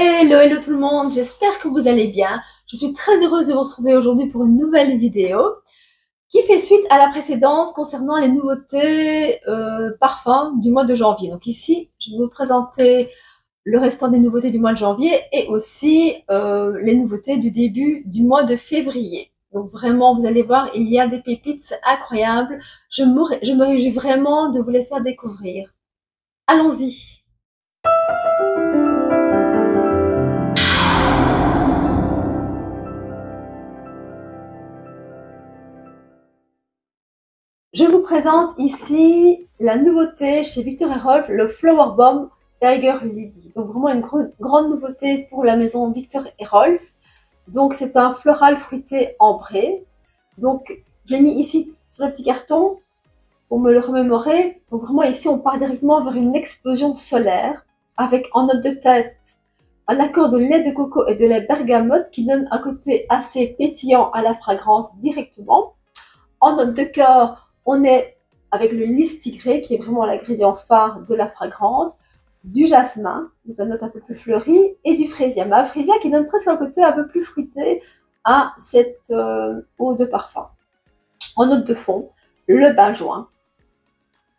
Hello, hello tout le monde, j'espère que vous allez bien. Je suis très heureuse de vous retrouver aujourd'hui pour une nouvelle vidéo qui fait suite à la précédente concernant les nouveautés parfums du mois de janvier. Donc ici, je vais vous présenter le restant des nouveautés du mois de janvier et aussi les nouveautés du début du mois de février. Donc vraiment, vous allez voir, il y a des pépites incroyables. Je me réjouis vraiment de vous les faire découvrir. Allons-y! Je vous présente ici la nouveauté chez Viktor & Rolf, le Flower Bomb Tiger Lily. Donc vraiment une grande nouveauté pour la maison Viktor & Rolf. Donc c'est un floral fruité ambré. Donc je l'ai mis ici sur le petit carton pour me le remémorer. Donc vraiment ici on part directement vers une explosion solaire avec en note de tête un accord de lait de coco et de lait bergamote qui donne un côté assez pétillant à la fragrance directement. En note de cœur, on est avec le lys tigré qui est vraiment l'ingrédient phare de la fragrance, du jasmin, donc une note un peu plus fleurie, et du frésia. Mais un frésia qui donne presque un côté un peu plus fruité à cette eau de parfum. En note de fond, le benjoin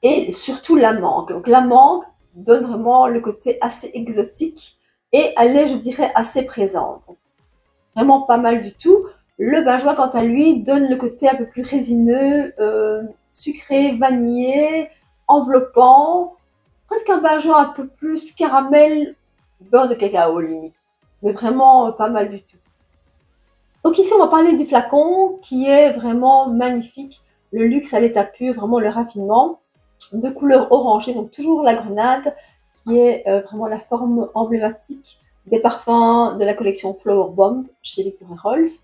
et surtout la mangue. Donc la mangue donne vraiment le côté assez exotique et elle est, je dirais, assez présente. Vraiment pas mal du tout. Le benjoin, quant à lui, donne le côté un peu plus résineux, sucré, vanillé, enveloppant. Presque un benjoin un peu plus caramel, beurre de cacao limite. Mais vraiment pas mal du tout. Donc ici, on va parler du flacon qui est vraiment magnifique. Le luxe à l'état pur, vraiment le raffinement. De couleur orangée, donc toujours la grenade, qui est vraiment la forme emblématique des parfums de la collection Flower Bomb chez Viktor & Rolf.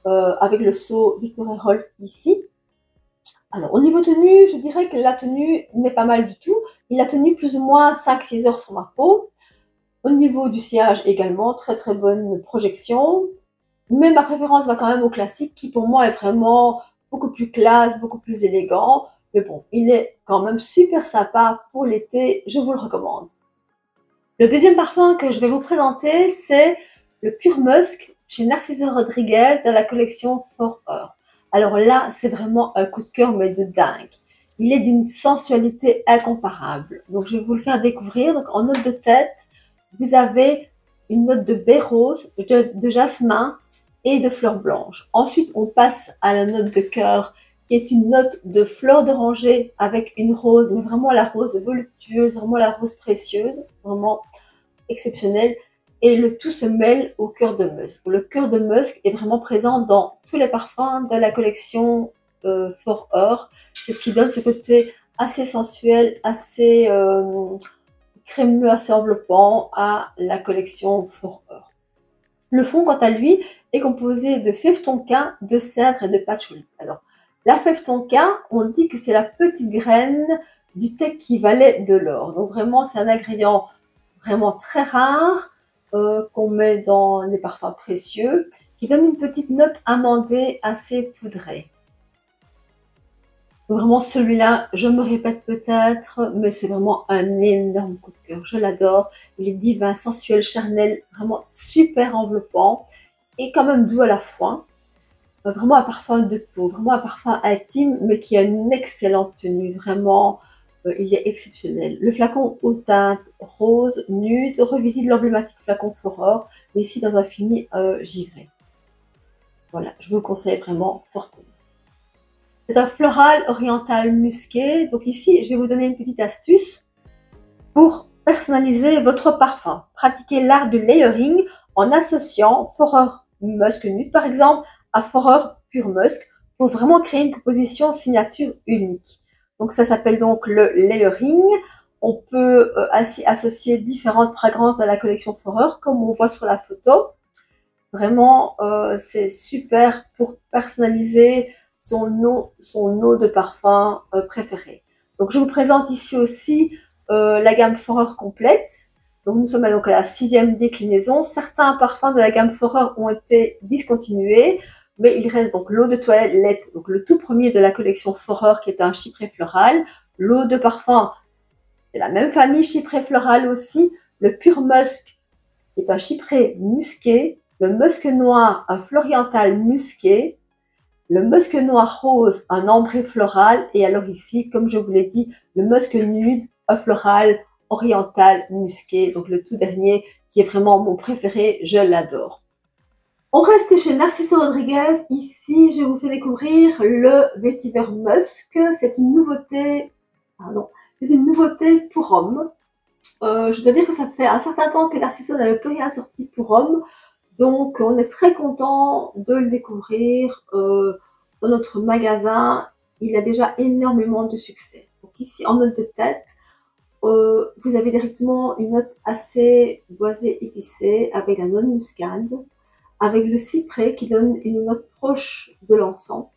Avec le seau Viktor & Rolf ici. Alors, au niveau tenue, je dirais que la tenue n'est pas mal du tout. Il a tenu plus ou moins 5-6 heures sur ma peau. Au niveau du sillage également, très très bonne projection. Mais ma préférence va quand même au classique qui pour moi est vraiment beaucoup plus classe, beaucoup plus élégant. Mais bon, il est quand même super sympa pour l'été, je vous le recommande. Le deuxième parfum que je vais vous présenter, c'est le Pure Musk chez Narciso Rodriguez dans la collection For Her. Alors là, c'est vraiment un coup de cœur, mais de dingue. Il est d'une sensualité incomparable. Donc je vais vous le faire découvrir. Donc en note de tête, vous avez une note de baie rose, de jasmin et de fleurs blanches. Ensuite, on passe à la note de cœur qui est une note de fleur d'oranger avec une rose, mais vraiment la rose voluptueuse, vraiment la rose précieuse, vraiment exceptionnelle. Et le tout se mêle au cœur de musc. Le cœur de musc est vraiment présent dans tous les parfums de la collection For Her. C'est ce qui donne ce côté assez sensuel, assez crémeux, assez enveloppant à la collection For Her. Le fond, quant à lui, est composé de fève tonka, de cèdre et de patchouli. Alors, la fève tonka, on dit que c'est la petite graine du thé qui valait de l'or. Donc vraiment, c'est un ingrédient vraiment très rare qu'on met dans les parfums précieux, qui donne une petite note amandée assez poudrée. Donc vraiment celui-là, je me répète peut-être, mais c'est vraiment un énorme coup de cœur. Je l'adore. Il est divin, sensuel, charnel, vraiment super enveloppant et quand même doux à la fois. Vraiment un parfum de peau, vraiment un parfum intime, mais qui a une excellente tenue. Vraiment, il est exceptionnel. Le flacon aux teintes rose, nude, revisite l'emblématique flacon For Her, mais ici dans un fini givré. Voilà, je vous le conseille vraiment fortement. C'est un floral oriental musqué. Donc ici, je vais vous donner une petite astuce pour personnaliser votre parfum. Pratiquez l'art du layering en associant For Her Musk Nude par exemple à For Her Pure Musk pour vraiment créer une composition signature unique. Donc ça s'appelle donc le layering. On peut ainsi associer différentes fragrances de la collection For Her comme on voit sur la photo. Vraiment, c'est super pour personnaliser son eau de parfum préférée. Donc je vous présente ici aussi la gamme For Her complète. Donc nous sommes donc à la 6e déclinaison. Certains parfums de la gamme For Her ont été discontinués, mais il reste donc l'eau de toilette, donc le tout premier de la collection For Her qui est un chypré floral. L'eau de parfum, c'est la même famille chypré floral aussi. Le Pure Musk est un chypré musqué, le musc noir, un floriental musqué, le musc noir rose, un ambré floral, et alors ici, comme je vous l'ai dit, le musc nude, un floral oriental musqué, donc le tout dernier qui est vraiment mon préféré, je l'adore. On reste chez Narciso Rodriguez. Ici, je vous fais découvrir le Vetiver Musk. C'est une nouveauté, c'est une nouveauté pour hommes. Je dois dire que ça fait un certain temps que Narciso n'avait plus rien sorti pour hommes. Donc, on est très content de le découvrir dans notre magasin. Il a déjà énormément de succès. Donc ici, en note de tête, vous avez directement une note assez boisée épicée avec la note muscade, avec le cyprès qui donne une note proche de l'encens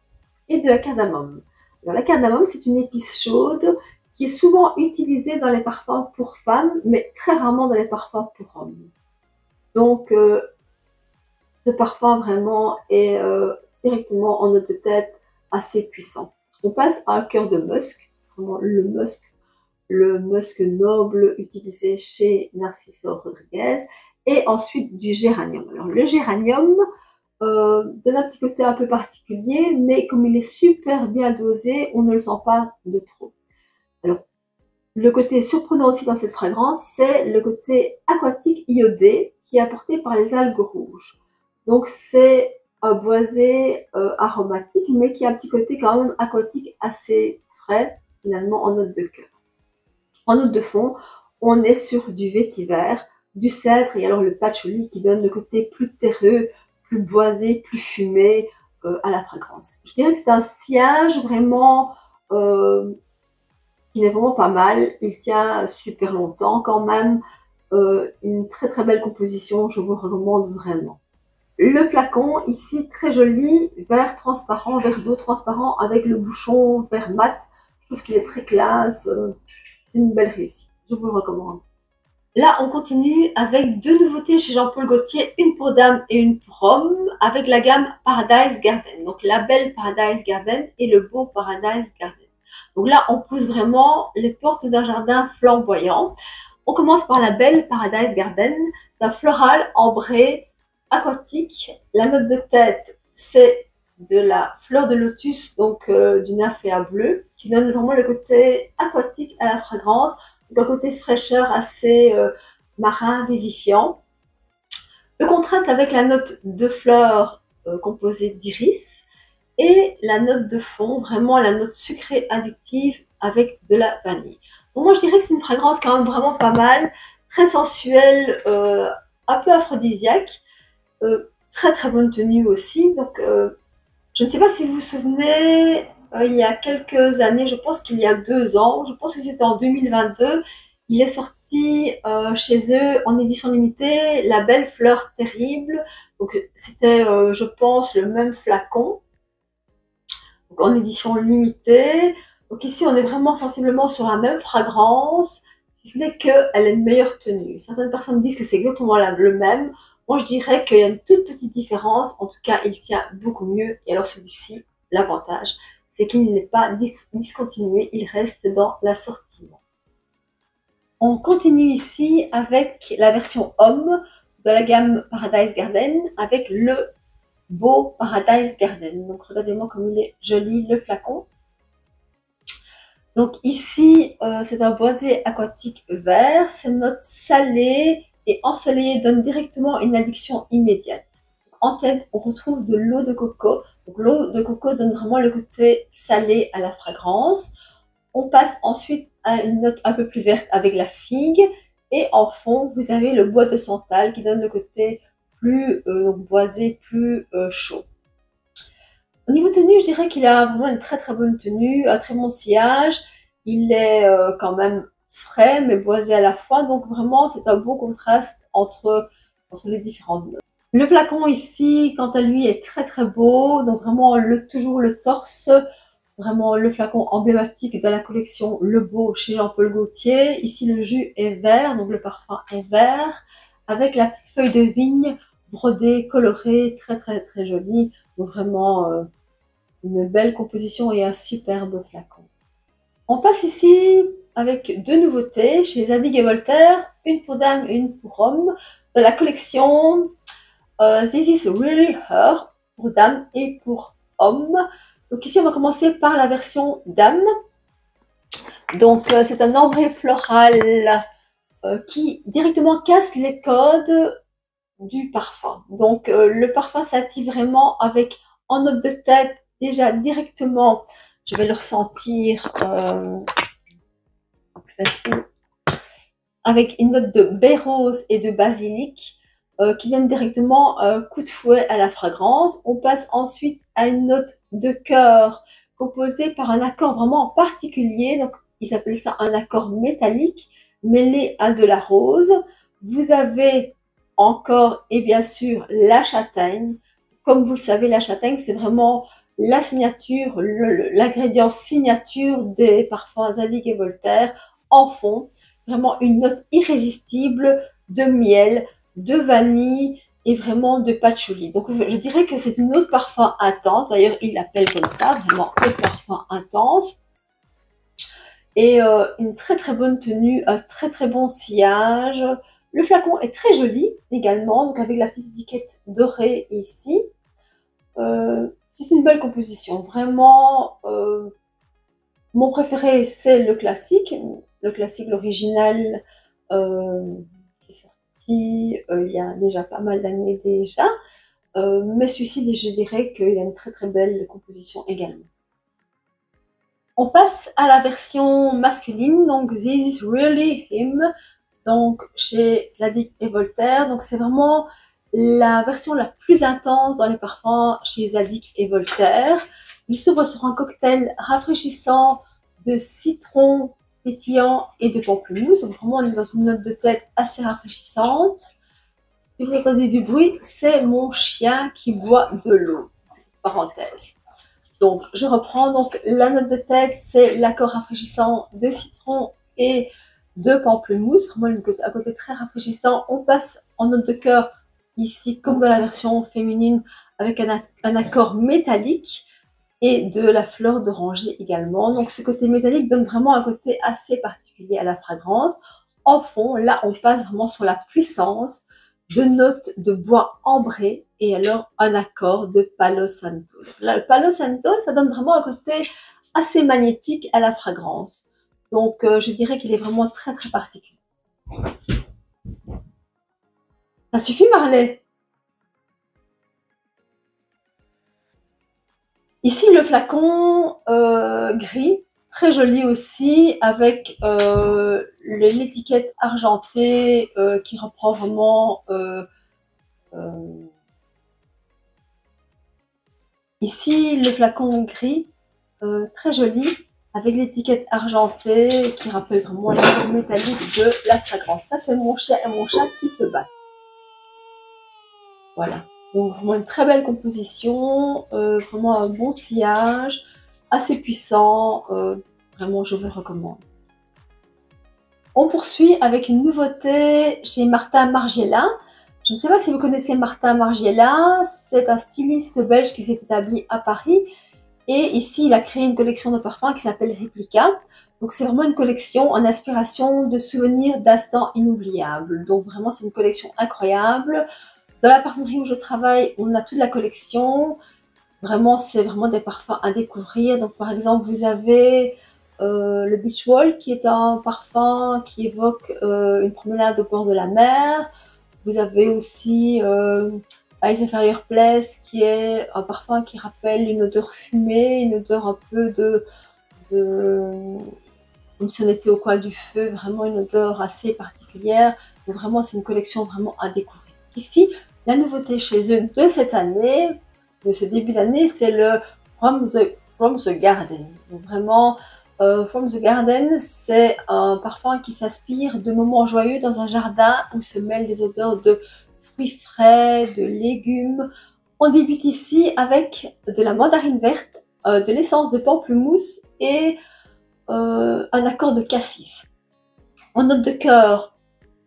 et de la cardamome. Alors, la cardamome, c'est une épice chaude qui est souvent utilisée dans les parfums pour femmes, mais très rarement dans les parfums pour hommes. Donc, ce parfum vraiment est directement en note de tête assez puissant. On passe à un cœur de musc, vraiment le musc noble utilisé chez Narciso Rodriguez, et ensuite du géranium. Alors le géranium donne un petit côté un peu particulier, mais comme il est super bien dosé, on ne le sent pas de trop. Alors le côté surprenant aussi dans cette fragrance, c'est le côté aquatique iodé qui est apporté par les algues rouges. Donc c'est un boisé aromatique, mais qui a un petit côté quand même aquatique assez frais, finalement en note de cœur. En note de fond, on est sur du vétiver, du cèdre et alors le patchouli qui donne le côté plus terreux, plus boisé, plus fumé à la fragrance. Je dirais que c'est un sillage vraiment il est vraiment pas mal. Il tient super longtemps quand même. Une très très belle composition, je vous recommande vraiment. Le flacon, ici, très joli, vert transparent, vert d'eau transparent avec le bouchon vert mat. Je trouve qu'il est très classe. C'est une belle réussite. Je vous le recommande. Là, on continue avec deux nouveautés chez Jean-Paul Gaultier, une pour dames et une pour hommes, avec la gamme Paradise Garden. Donc la belle Paradise Garden et le beau Paradise Garden. Donc là, on pousse vraiment les portes d'un jardin flamboyant. On commence par la belle Paradise Garden, d'un floral ambré aquatique. La note de tête, c'est de la fleur de lotus, donc du nymphéa bleu, qui donne vraiment le côté aquatique à la fragrance, donc un côté fraîcheur assez marin, vivifiant. Le contraste avec la note de fleurs composée d'iris et la note de fond, vraiment la note sucrée addictive avec de la vanille. Donc moi je dirais que c'est une fragrance quand même vraiment pas mal, très sensuelle, un peu aphrodisiaque, très très bonne tenue aussi. Donc je ne sais pas si vous vous souvenez, il y a quelques années, je pense qu'il y a 2 ans, je pense que c'était en 2022, il est sorti chez eux en édition limitée La Belle Fleur Terrible. Donc c'était, je pense, le même flacon, donc en édition limitée. Donc ici, on est vraiment sensiblement sur la même fragrance, si ce n'est qu'elle a une meilleure tenue. Certaines personnes disent que c'est exactement le même. Moi, je dirais qu'il y a une toute petite différence. En tout cas, il tient beaucoup mieux. Et alors celui-ci, l'avantage, c'est qu'il n'est pas discontinué, il reste dans l'assortiment. On continue ici avec la version homme de la gamme Paradise Garden avec le beau Paradise Garden. Donc regardez-moi comme il est joli le flacon. Donc ici, c'est un boisé aquatique vert. Ces notes salées et ensoleillées donnent directement une addiction immédiate. En tête, on retrouve de l'eau de coco. Donc l'eau de coco donne vraiment le côté salé à la fragrance. On passe ensuite à une note un peu plus verte avec la figue. Et en fond, vous avez le bois de santal qui donne le côté plus boisé, plus chaud. Au niveau tenue, je dirais qu'il a vraiment une très très bonne tenue, un très bon sillage. Il est quand même frais mais boisé à la fois, donc vraiment c'est un beau contraste entre les différentes notes. Le flacon ici, quant à lui, est très très beau, donc vraiment toujours le torse, vraiment le flacon emblématique de la collection Le Beau chez Jean-Paul Gaultier. Ici le jus est vert, donc le parfum est vert, avec la petite feuille de vigne brodée, colorée, très très très jolie, donc vraiment une belle composition et un superbe flacon. On passe ici avec deux nouveautés chez Zadig et Voltaire, une pour dame et une pour homme, de la collection This is Really Her, pour dame et pour homme. Donc ici, on va commencer par la version dame. Donc, c'est un ambré floral qui directement casse les codes du parfum. Donc, le parfum s'active vraiment avec, en note de tête, déjà directement, je vais le ressentir facile, avec une note de baie rose et de basilic qui viennent directement coup de fouet à la fragrance. On passe ensuite à une note de cœur composée par un accord vraiment particulier. Donc, ils appellent ça un accord métallique mêlé à de la rose. Vous avez encore et bien sûr la châtaigne. Comme vous le savez, la châtaigne, c'est vraiment la signature, l'ingrédient signature des parfums Zadig et Voltaire en fond. Vraiment une note irrésistible de miel, de vanille et vraiment de patchouli. Donc je dirais que c'est une eau de parfum intense. D'ailleurs, il l'appelle comme ça, vraiment eau de parfum intense. Et une très très bonne tenue, un très très bon sillage. Le flacon est très joli également, donc avec la petite étiquette dorée ici. C'est une belle composition, vraiment. Mon préféré, c'est le classique, l'original, qui est sorti il y a déjà pas mal d'années déjà. Mais celui-ci, je dirais qu'il a une très très belle composition également. On passe à la version masculine, donc This is Really Him, donc chez Zadig et Voltaire. Donc c'est vraiment la version la plus intense dans les parfums chez Zadig et Voltaire. Il s'ouvre sur un cocktail rafraîchissant de citron pétillant et de pamplemousse. Donc vraiment, on est dans une note de tête assez rafraîchissante. Si vous entendez du bruit, c'est mon chien qui boit de l'eau. Parenthèse. Donc, je reprends. Donc, la note de tête, c'est l'accord rafraîchissant de citron et de pamplemousse. Vraiment, un côté très rafraîchissant. On passe en note de cœur, ici, comme dans la version féminine, avec un accord métallique et de la fleur d'oranger également. Donc, ce côté métallique donne vraiment un côté assez particulier à la fragrance. En fond, là, on passe vraiment sur la puissance de notes de bois ambré et alors un accord de Palo Santo. Là, le Palo Santo, ça donne vraiment un côté assez magnétique à la fragrance. Donc, je dirais qu'il est vraiment très très particulier. Ça suffit, Marley? Ici, le flacon gris, très joli aussi, avec l'étiquette argentée qui reprend vraiment ici le flacon gris, très joli, avec l'étiquette argentée qui rappelle vraiment la forme métallique de la fragrance. Ça, c'est mon chien et mon chat qui se battent. Voilà. Donc vraiment une très belle composition, vraiment un bon sillage, assez puissant, vraiment je vous le recommande. On poursuit avec une nouveauté chez Martin Margiela. Je ne sais pas si vous connaissez Martin Margiela, c'est un styliste belge qui s'est établi à Paris et ici il a créé une collection de parfums qui s'appelle Replica. Donc c'est vraiment une collection en inspiration de souvenirs d'instants inoubliables. Donc vraiment c'est une collection incroyable. Dans la parfumerie où je travaille, on a toute la collection. Vraiment, c'est vraiment des parfums à découvrir. Donc, par exemple, vous avez le Beach Wall, qui est un parfum qui évoque une promenade au bord de la mer. Vous avez aussi Ice of Fireplace, qui est un parfum qui rappelle une odeur fumée, une odeur un peu de comme si on était au coin du feu, vraiment une odeur assez particulière. Donc, vraiment, c'est une collection vraiment à découvrir. Ici, la nouveauté chez eux de cette année, de ce début d'année, c'est le From the Garden. Donc vraiment, From the Garden, c'est un parfum qui s'inspire de moments joyeux dans un jardin où se mêlent des odeurs de fruits frais, de légumes. On débute ici avec de la mandarine verte, de l'essence de pamplemousse et un accord de cassis. En note de cœur,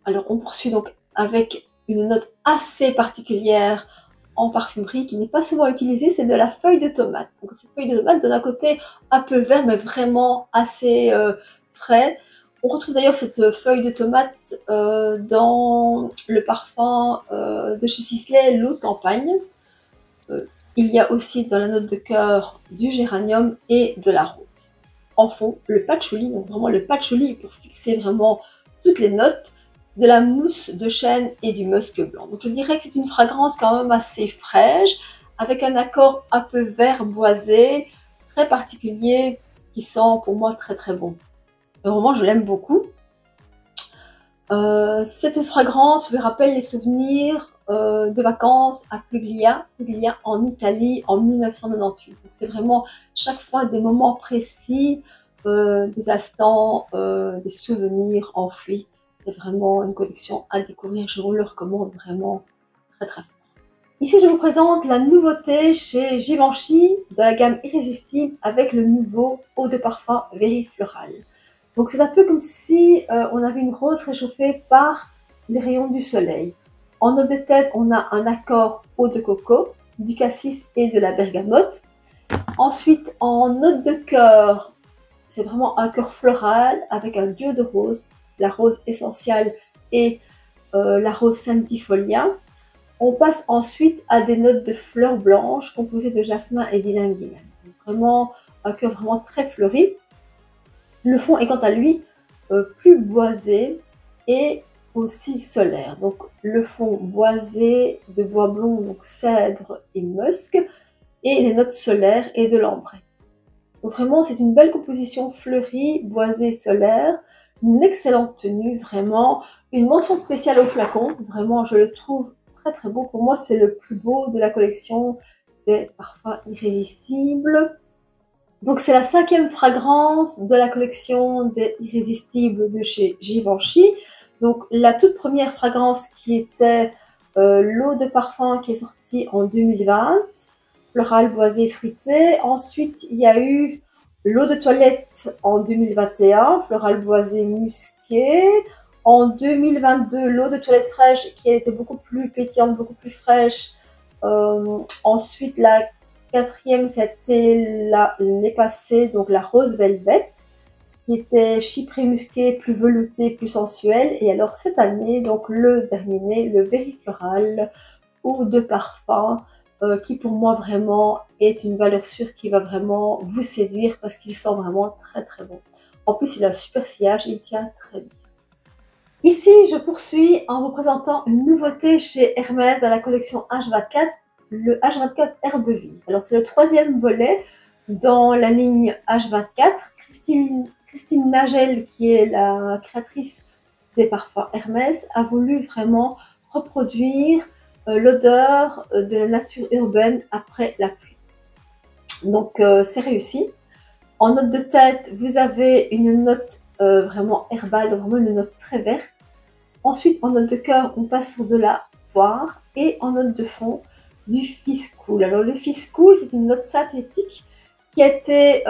alors on poursuit donc avec une note assez particulière en parfumerie qui n'est pas souvent utilisée, c'est de la feuille de tomate. Donc cette feuille de tomate donne un côté un peu vert mais vraiment assez frais. On retrouve d'ailleurs cette feuille de tomate dans le parfum de chez Sisley, l'eau de campagne. Il y a aussi dans la note de cœur du géranium et de la rose. En fond, le patchouli, donc vraiment le patchouli pour fixer vraiment toutes les notes, de la mousse de chêne et du musc blanc. Donc je dirais que c'est une fragrance quand même assez fraîche, avec un accord un peu vert boisé, très particulier, qui sent pour moi très très bon. Et vraiment, je l'aime beaucoup. Cette fragrance lui rappelle les souvenirs de vacances à Puglia en Italie en 1998. C'est vraiment chaque fois des moments précis, des instants, des souvenirs enfouis. C'est vraiment une collection à découvrir. Je vous le recommande vraiment très très fort. Ici, je vous présente la nouveauté chez Givenchy de la gamme Irrésistible avec le nouveau eau de parfum Very Floral. Donc c'est un peu comme si on avait une rose réchauffée par les rayons du soleil. En eau de tête, on a un accord eau de coco, du cassis et de la bergamote. Ensuite, en note de cœur, c'est vraiment un cœur floral avec un duo de roses, la rose essentielle et la rose centifolia. On passe ensuite à des notes de fleurs blanches composées de jasmin et d'ylang-ylang. Vraiment un cœur vraiment très fleuri. Le fond est quant à lui plus boisé et aussi solaire. Donc le fond boisé de bois blond, donc cèdre et musc, et les notes solaires et de l'ambrette. Donc vraiment c'est une belle composition fleurie, boisée, solaire, une excellente tenue, vraiment une mention spéciale au flacon. Vraiment je le trouve très très beau. Pour moi c'est le plus beau de la collection des parfums irrésistibles. Donc c'est la 5e fragrance de la collection des Irrésistibles de chez Givenchy. Donc la toute première fragrance qui était l'eau de parfum qui est sortie en 2020, floral boisé fruité. Ensuite il y a eu l'eau de toilette en 2021, floral boisé musqué. En 2022 l'eau de toilette fraîche qui a été beaucoup plus pétillante, beaucoup plus fraîche. Ensuite la 4e, c'était l'année passée, donc la rose velvet, qui était chypré musqué, plus velouté, plus sensuel. Et alors cette année, donc le dernier né, le Very Floral, eau de parfum, qui pour moi vraiment est une valeur sûre qui va vraiment vous séduire parce qu'il sent vraiment très très bon. En plus, il a un super sillage, il tient très bien. Ici, je poursuis en vous présentant une nouveauté chez Hermès à la collection H24, le H24 Herbe Vie. Alors c'est le 3e volet dans la ligne H24. Christine Nagel, qui est la créatrice des parfums Hermès, a voulu vraiment reproduire l'odeur de la nature urbaine après la pluie. Donc c'est réussi. En note de tête, vous avez une note vraiment herbale, vraiment une note très verte. Ensuite, en note de cœur, on passe sur de la poire et en note de fond, du fiscool. Alors le fiscool, c'est une note synthétique qui a été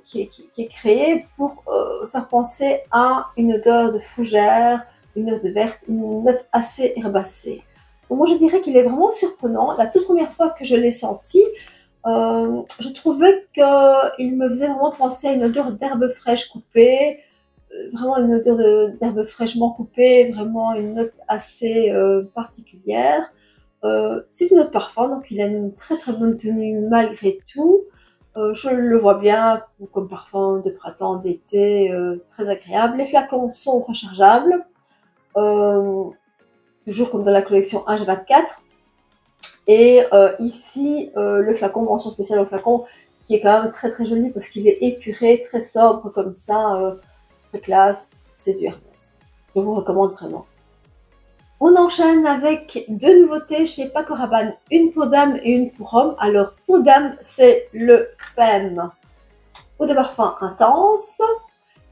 qui est créée pour faire penser à une odeur de fougère, une note verte, une note assez herbacée. Donc moi, je dirais qu'il est vraiment surprenant. La toute première fois que je l'ai senti, je trouvais qu'il me faisait vraiment penser à une odeur d'herbe fraîche coupée, vraiment une odeur d'herbe fraîchement coupée, vraiment une note assez particulière. C'est une autre parfum, donc il a une très très bonne tenue malgré tout. Je le vois bien comme parfum de printemps, d'été, très agréable. Les flacons sont rechargeables, toujours comme dans la collection H24. Et ici, le flacon, mention spéciale au flacon, qui est quand même très très joli parce qu'il est épuré, très sobre comme ça, très classe, c'est du Hermès. Je vous recommande vraiment. On enchaîne avec deux nouveautés chez Paco Rabanne, une pour dame et une pour homme. Alors pour dame, c'est le Femme eau de parfum intense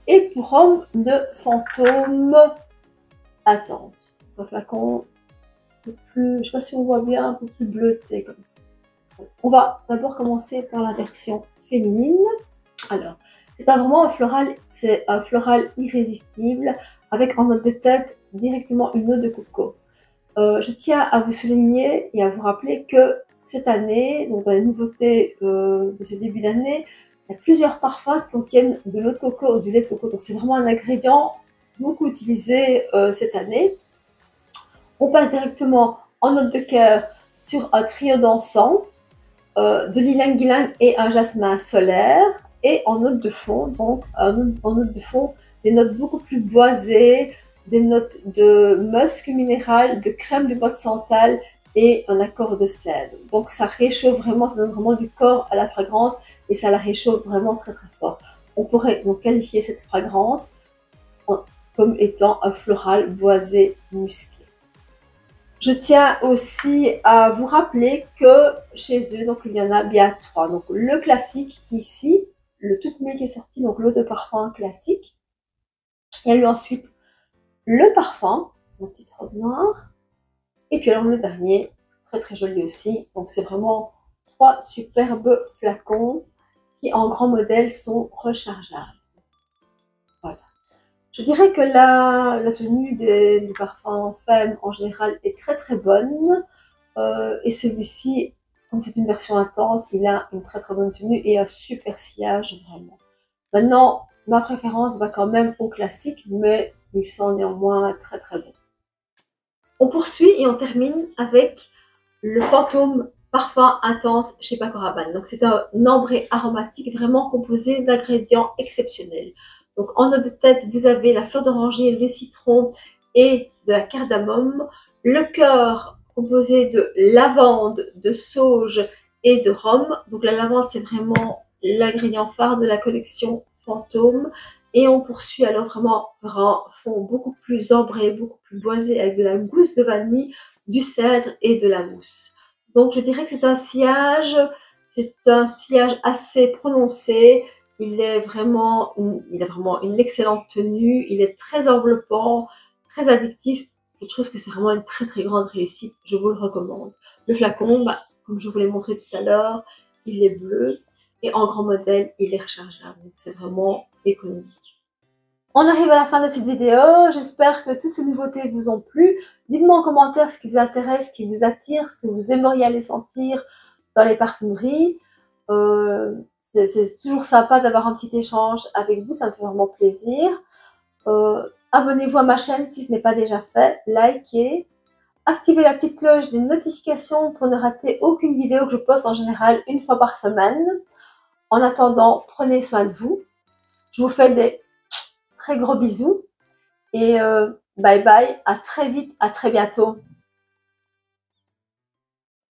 et pour homme, le Fantôme intense. Un flacon un peu plus, je sais pas si on voit bien, un peu plus bleuté comme ça. On va d'abord commencer par la version féminine. Alors, c'est un floral irrésistible avec en note de tête directement une eau de coco. Je tiens à vous souligner et à vous rappeler que cette année, donc dans les nouveautés de ce début d'année, Il y a plusieurs parfums qui contiennent de l'eau de coco ou du lait de coco. Donc c'est vraiment un ingrédient beaucoup utilisé cette année. On passe directement en note de cœur sur un trio d'encens, de l'ylang-ylang et un jasmin solaire. Et en note de fond, donc en note de fond, des notes beaucoup plus boisées, des notes de musc minéral, de crème de bois de santal et un accord de cèdre. Donc ça réchauffe vraiment, ça donne vraiment du corps à la fragrance et ça la réchauffe vraiment très très fort. On pourrait donc qualifier cette fragrance comme étant un floral boisé musqué. Je tiens aussi à vous rappeler que chez eux, donc il y en a bien 3. Donc le classique ici, le tout premier qui est sorti, donc l'eau de parfum classique. Il y a eu ensuite le parfum, mon petite robe noire. Et puis alors le dernier, très très joli aussi. Donc c'est vraiment 3 superbes flacons qui en grand modèle sont rechargeables. Voilà. Je dirais que la tenue des parfums femmes en général est très très bonne. Et celui-ci, comme c'est une version intense, il a une très très bonne tenue et un super sillage vraiment. Maintenant, ma préférence va quand même au classique, mais ils sont néanmoins très très bons. On poursuit et on termine avec le Fantôme Parfum Intense chez Paco Rabanne. Donc c'est un ambré aromatique vraiment composé d'ingrédients exceptionnels. Donc en note de tête, vous avez la fleur d'oranger, le citron et de la cardamome. Le cœur composé de lavande, de sauge et de rhum. Donc la lavande, c'est vraiment l'ingrédient phare de la collection Fantôme. Et on poursuit alors vraiment vers un fond beaucoup plus ambré, beaucoup plus boisé avec de la gousse de vanille, du cèdre et de la mousse. Donc je dirais que c'est un sillage assez prononcé. Il a vraiment une excellente tenue. Il est très enveloppant, très addictif. Je trouve que c'est vraiment une très très grande réussite. Je vous le recommande. Le flacon, bah, comme je vous l'ai montré tout à l'heure, il est bleu. Et en grand modèle, il est rechargeable. Donc c'est vraiment économique. On arrive à la fin de cette vidéo. J'espère que toutes ces nouveautés vous ont plu. Dites-moi en commentaire ce qui vous intéresse, ce qui vous attire, ce que vous aimeriez aller sentir dans les parfumeries. C'est toujours sympa d'avoir un petit échange avec vous, ça me fait vraiment plaisir. Abonnez-vous à ma chaîne si ce n'est pas déjà fait, likez, activez la petite cloche des notifications pour ne rater aucune vidéo que je poste en général une fois par semaine. En attendant, prenez soin de vous. Je vous fais des très gros bisous et bye bye, à très vite, à très bientôt.